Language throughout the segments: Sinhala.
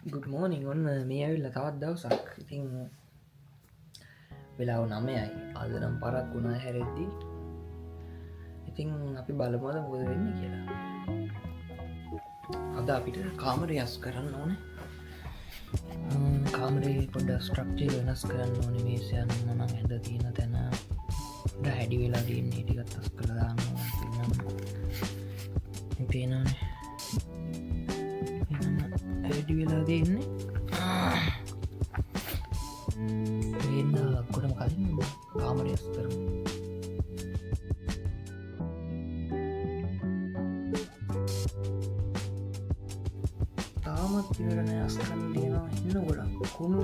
ගුඩ් මෝනිින් ඔන්න මේ ඇවිල්ල තවත් දවසක් ඉතින් වෙලාව නමයයි අදනම් පරක් වුණා හැරෙද්දී ඉතිං අපි බලමද මුද වෙන්න කියලා අද අපිට කාමර යස් කරන්න ඕන කාමරේ පොඩ ස්ට්‍රක්්චේ වෙනස් කරන්න ඕන මේසයන් මනං ඇඳ තියෙන තැන හැඩි වෙලා දන්න ටිකත් අස් කළදාන්න පේනනේ වැඩි වෙලා දෙන්නේ එන්න ගොඩම කලින් කාමරයස් කරමු තාමත් ඉවරණ අස්කන් තියෙනවා එන්න ගොඩක් කුණු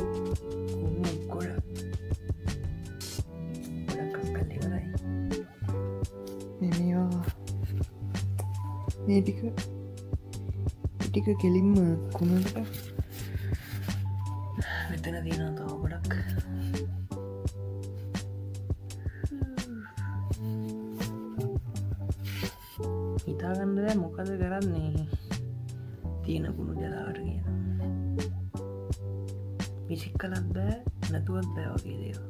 ගොඩ ගොඩක්කල් ඉවරයි මේවා මේ ටික කෙලින්ම කුණට මෙතන තියෙන තාව ගොඩක් හිතාගන්නද මොකද කරන්නේ තියෙන කුණු ජලාවට කියන විසික් කලත් බෑ නැතුවත් බෑ වගේ දේව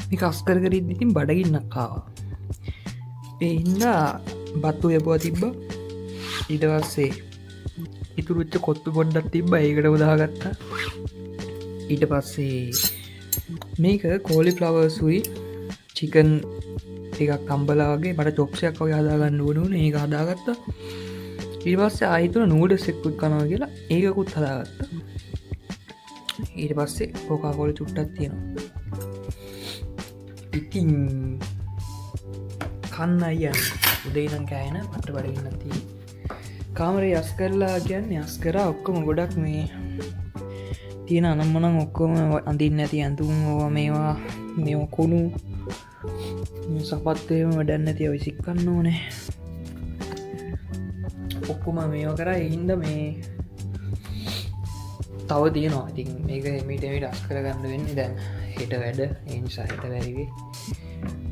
මේ කස්කර කරින් ඉතින් බඩගින්නක් කාවා එහින්දා බත්තු යපුවා තිබ්බ ඊටවස්සේ ඉතුරුච්ච කොත්තු පොඩ්ඩක් තිබ්බ ඒකට උදාගත්තා ඊට පස්සේ මේක කෝලි ෆ්ලවර්සුයි චිකන් එකක් කම්බලාගේ මට චොක්ෂයක් වගේ හදාගන්න ඕනුන ඒක හදාගත්ත ඉරිපස්සේ ආහිතුන නූඩසෙක්කුත් කනවා කියලා ඒකකුත් හදාගත්ත ඊට පස්සේ පෝකාකොල චුට්ටත් තියෙනවා ඉතින් කන්න අයන්න උදේනම් කෑන පට බඩගන්නති කාමරේ යස් කරලා කියන්නේ යස් කරා ඔක්කොම ගොඩක් මේ තියෙන අනම්මනං ඔක්කොම අඳින්න ඇති ඇඳුම් ඕවා මේවා මෙ කුණු සපත්වයම වැඩන්න ඇති විසික්කන්න ඕනේ ඔක්කුම මේෝ කර එහින්ද මේ තව තියනවා ඉතින් මේක එමිටමිට අස් කරගන්න වෙන්න දැන් හෙට වැඩ එනිසා හිට වැැරිවේ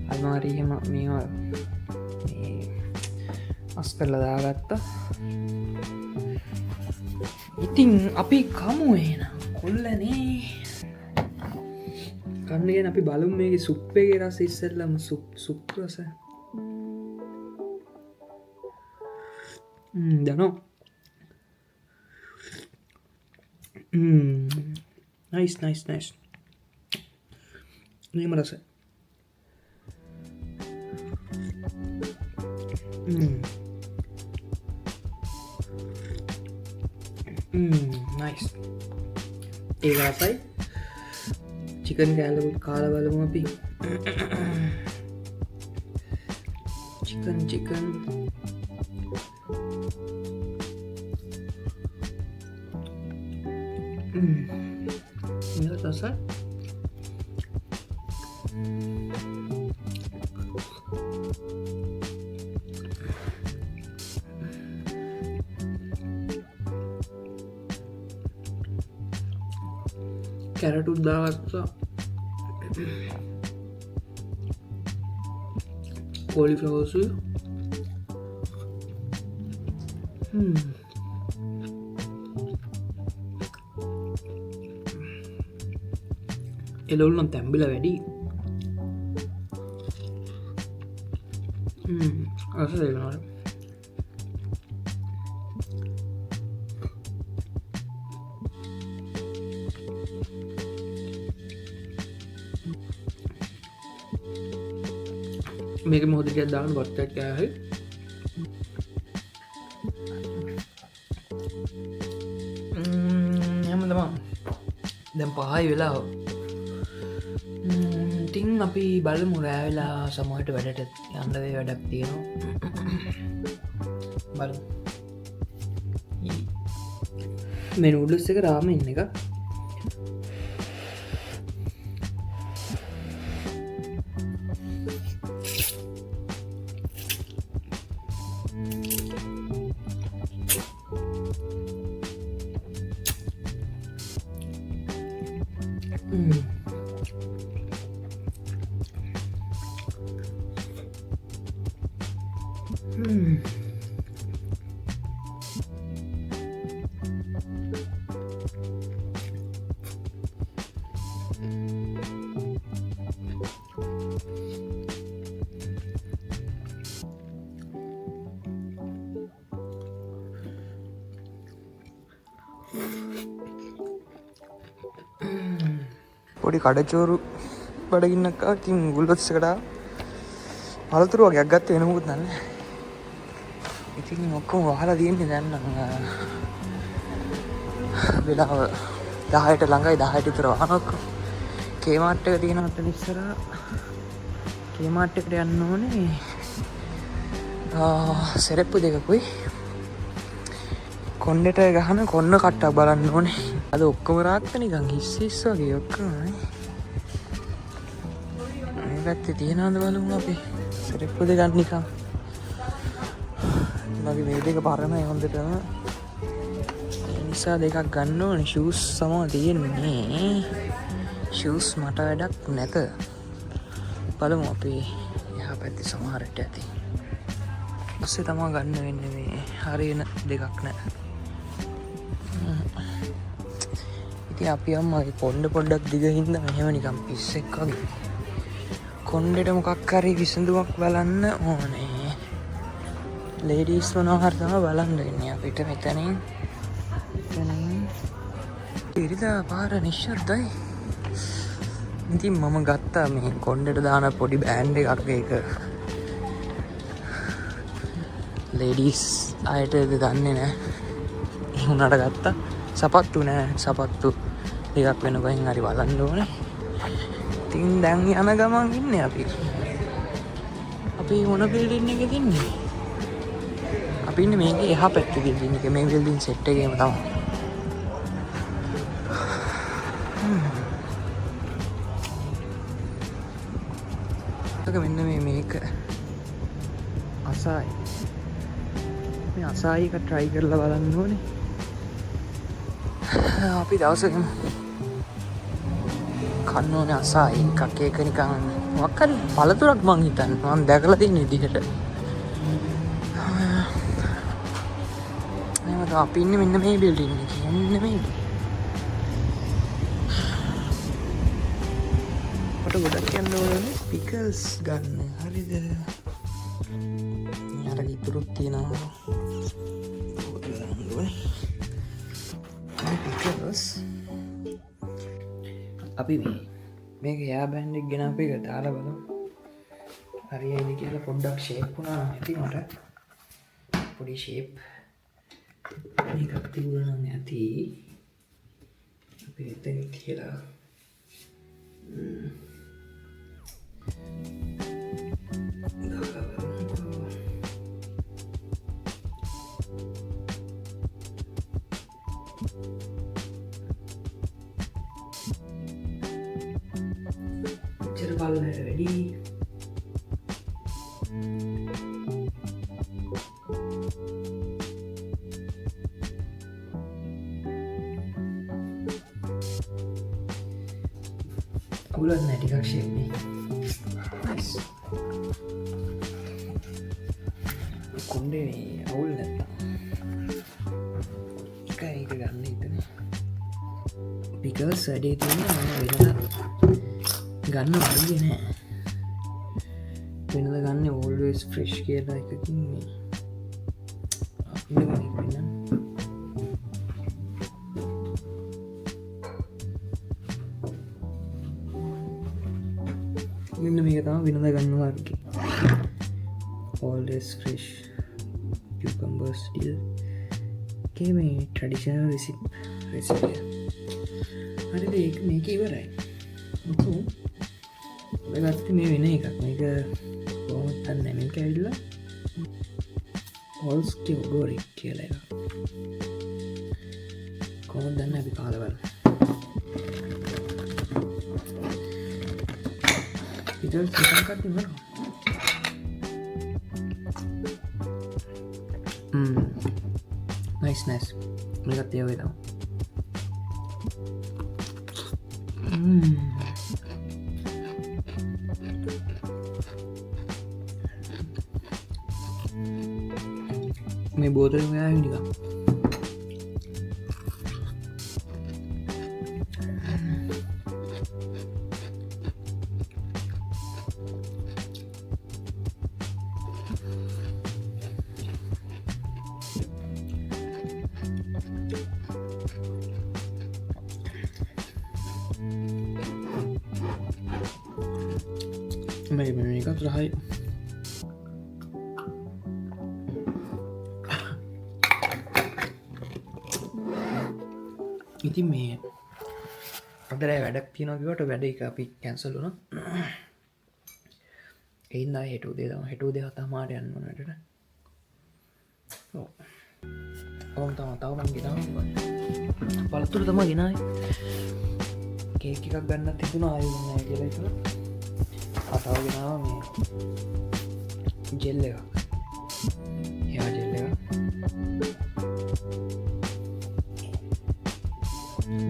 අල්මාරීහෙම මේවා අස් කරලදාගත්තා ඉතින් අපි කමුේන කොල්ලනේ කන්නගෙන අපි බලුම් මේක සුප්පේගේ රස ඉස්සල්ලම සුප්රස දනෝ නයිස් නීම රස නයිස් ඒ රසයි චිකන් කෑල්ලකුත් කාල බලමු අපි චිකන් රසයි කැරට උද්දාගත්තා කෝලි ෆ්ලවර්සු එලවුල් නම් තැම්බිල වැඩි අස දෙනවාට මේක මොහොදක දාන වත්තක් කෑහ යම තමා දැම් පහයි වෙලා ඉතින් අපි බල මුරෑවෙලා සමහට වැඩට යන්නවේ වැඩක් තියෙනවා බල මෙ උඩස් එක රාම ඉන්න එක පොඩි කඩචෝරු බඩගින්නක් ඉතින් ගුල්බත්ස් එකට පළතුරු වගේක් ගත්තේ වෙන මොකුත් නැහැ. ඉතින් ඔක්කොම වහලා තියෙන්නේ දැන් නම් වෙලාව 10ට ළඟයි 10ට විතර වහනක් කේමාට් එක තියෙන අතන ඉස්සරහා කේමාට් එකට යන්න ඕනේ. සෙරෙප්පු දෙකකුයි කොණ්ඩෙට ගහන කොන්න කට්ටක් බලන්න ඕනේ. අද ඔක්කොම රාක්ක නිකන් හිස් වගේ ඔක්කොම මේ පැත්තේ තියෙනවද බලමු අපි. සෙරෙප්පු දෙක ගන්න නිකන් මගේ මේ දෙක පරණයි හොඳටම. ඒ නිසා දෙකක් ගන්න ඕනේ. ෂූස් සමව තියෙන්නේ. ෂූස් මට වැඩක් නැත. බලමු අපි එහා පැත්තේ සමහරට ඇති. පස්සේ තමයි ගන්න වෙන්නේ. මේ හරියන දෙකක් නැහැ. ඉතින් අපි අම්මගේ කොණ්ඩ පොඩ්ඩක් දිග හින්දා මෙහෙම නිකන් පිස්සෙක් වගේ. කොණ්ඩෙට මොකක් හරි විසඳුමක් බලන්න ඕනේ. ලේඩීස් මොනවා හරි තමයි බලන්න වෙන්නේ අපිට මෙතනින්. ඉරිදා පාර නිශ්ශබ්දයි. ඉතින් මම ගත්තා මේ කොණ්ඩෙට දාන පොඩි බෑන්ඩ් එකක්. ඒක ලේඩීස් අයට දන්නේ නැහැ. ඒ උනාට ගත්තා. සපත්තු නෑ. සපත්තු ටිකක් වෙන කොහෙන් හරි බලන්න ඕනේ. ඉතින් දැන් යන ගමන් ඉන්නේ අපි. අපි මොන බිල්ඩින් එකේද ඉන්නේ? අපි ඉන්නේ මේකේ එහා පැත්තේ බිල්ඩින් එකේ. මේ බිල්ඩින් සෙට් එකේම තමයි. මෙන්න මේක අසායි. මේ අසායි එක try කරලා බලන්න ඕනේ. අපි දවසක කන්න ඕනේ අසායි එකක්. ඒක නිකන් මොකක් හරි පළතුරක් මං හිතන්නේ. මම දැකලා තියෙන විදිහට. එහෙනම් අපි ඉන්නේ මෙන්න මේ බිල්ඩින් එකේ. මෙන්න මේ ගොඩක් යන්න ඕනේ පිකල්ස් ගන්න. හරිද? අර ඉතුරුත් තියෙනවා. පිකල්ස් අපි මේක යා බෑන්ඩ් එක ගෙන අපි එක දාලා බලමු. හරියයිද කියලා. පොඩ්ඩක් ෂේප් වුණා නැති මට. පොඩි ෂේප් මේකක් තිබුණා නම් ඇති. අපි එතන කියලා බලන්න වැඩි. අවුලක් නැහැ ටිකක් ෂේප් නේ. නයිස්. කොණ්ඩේ අවුල් නැත්නම් ඒක ගන්න හිතන්නේ. පිකල්ස් වැඩේ තියෙනවා වෙනද ගන්න වගේ නෑ. වෙනද ගන්න always fresh කියලා එකකින් මේ මෙන්න මේක තමයි වෙනද ගන්නවා වගේ. always fresh cucumber still. Okay, මේ traditional recipe. හරිද? ඒක මේක ඉවරයි. ගත්ත මේ වෙන එකක්. මේක කොහොමද දන්නේ? මේක ඇවිල්ලා හොල්ස්ටියෝගොරික් කියලා එකක්. කොහොමද දන්නේ? අපි කාලා බලමු. පිටල් එකක් තියෙනවා. nice. මේකත් ඒ වගේ තමයි. මේ බෝතලෙම ගාවින් නිකන් මේකත් රහයි ඉතින් මේ අදර වැඩක් තියනකිවට වැඩ එක අපි කැන්සලුන එන්න හෙටු දෙදම හෙටු දෙහ තමාට යන්න නටට ඕම් තම තවමන් ගෙනාව පලතුර තම ගෙනයි කේක එකක් ගන්න තිබුණ ආයුන්න කියලක අතාව ගෙනාව මේ ජෙල්ල එකක් යා ජෙල්ල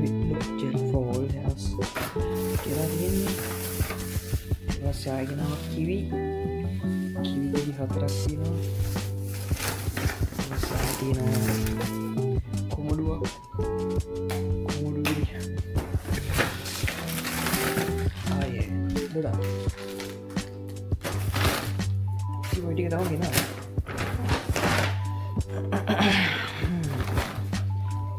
එක ජෙල් ෆෝල් හස් කියලා තියන්නේ සයාගෙනාව කිවි කිවිදි හතරක් තියෙනවා සාතිනවා කොමඩුවක් කොමඩු ආය දොඩා ටික තම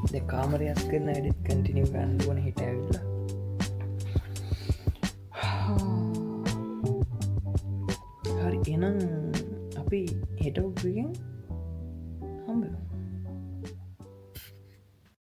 ගෙන කාමරයස් කරන ඇඩිත් කටිනිව ගන්දුවන හිට ඇවිල්ල හරි එනම් අපි හෙටවගෙන්